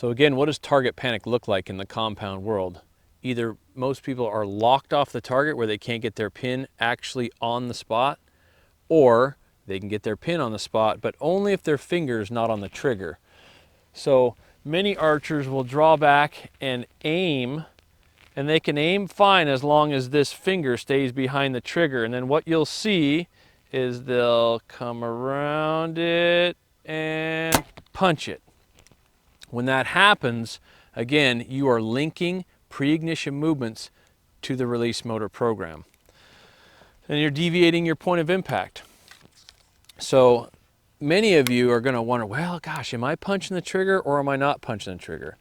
So again, what does target panic look like in the compound world? Either most people are locked off the target where they can't get their pin actually on the spot, or they can get their pin on the spot, but only if their finger's not on the trigger. So many archers will draw back and aim, and they can aim fine as long as this finger stays behind the trigger. And then what you'll see is they'll come around it and punch it. When that happens, again, you are linking pre-ignition movements to the release motor program. And you're deviating your point of impact. So many of you are going to wonder, well, gosh, am I punching the trigger or am I not punching the trigger?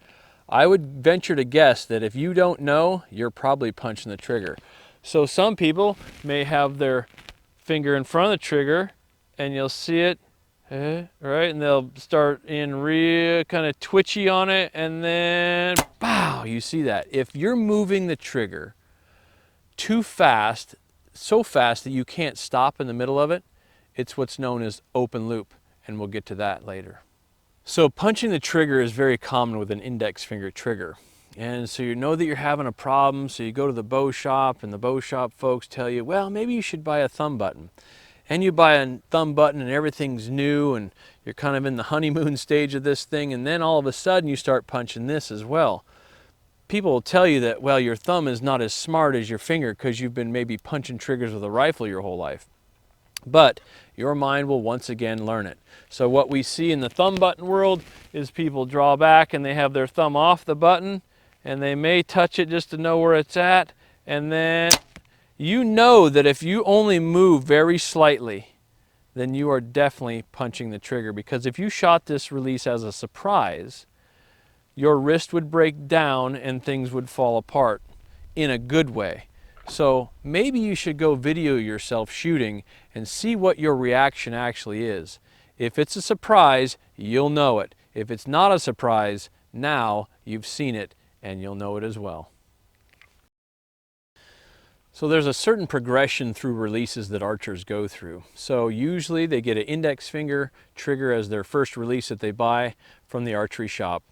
I would venture to guess that if you don't know, you're probably punching the trigger. So some people may have their finger in front of the trigger and you'll see it, right? And they'll start in real kind of twitchy on it, and then, pow, you see that. If you're moving the trigger too fast, so fast that you can't stop in the middle of it, it's what's known as open loop, and we'll get to that later. So punching the trigger is very common with an index finger trigger. And so you know that you're having a problem, so you go to the bow shop, and the bow shop folks tell you, well, maybe you should buy a thumb button. And you buy a thumb button and everything's new and you're kind of in the honeymoon stage of this thing, and then all of a sudden you start punching this as well. People will tell you that, well, your thumb is not as smart as your finger because you've been maybe punching triggers with a rifle your whole life. But your mind will once again learn it. So what we see in the thumb button world is people draw back and they have their thumb off the button and they may touch it just to know where it's at, and then you know that if you only move very slightly, then you are definitely punching the trigger, because if you shot this release as a surprise, your wrist would break down and things would fall apart in a good way. So maybe you should go video yourself shooting and see what your reaction actually is. If it's a surprise, you'll know it. If it's not a surprise, now you've seen it and you'll know it as well. So there's a certain progression through releases that archers go through. So usually they get an index finger trigger as their first release that they buy from the archery shop.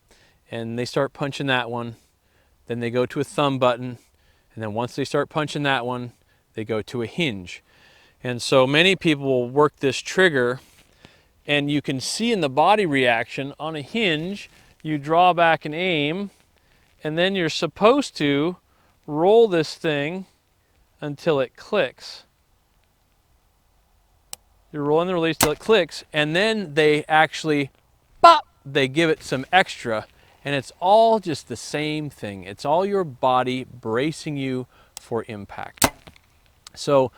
And they start punching that one. Then they go to a thumb button. And then once they start punching that one, they go to a hinge. And so many people will work this trigger, and you can see in the body reaction on a hinge, you draw back and aim, and then you're supposed to roll this thing until it clicks. You're rolling the release till it clicks, and then they actually, pop, they give it some extra, and it's all just the same thing. It's all your body bracing you for impact. So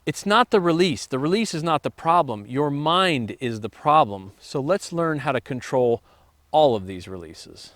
it's not the release. The release is not the problem. Your mind is the problem. So let's learn how to control all of these releases.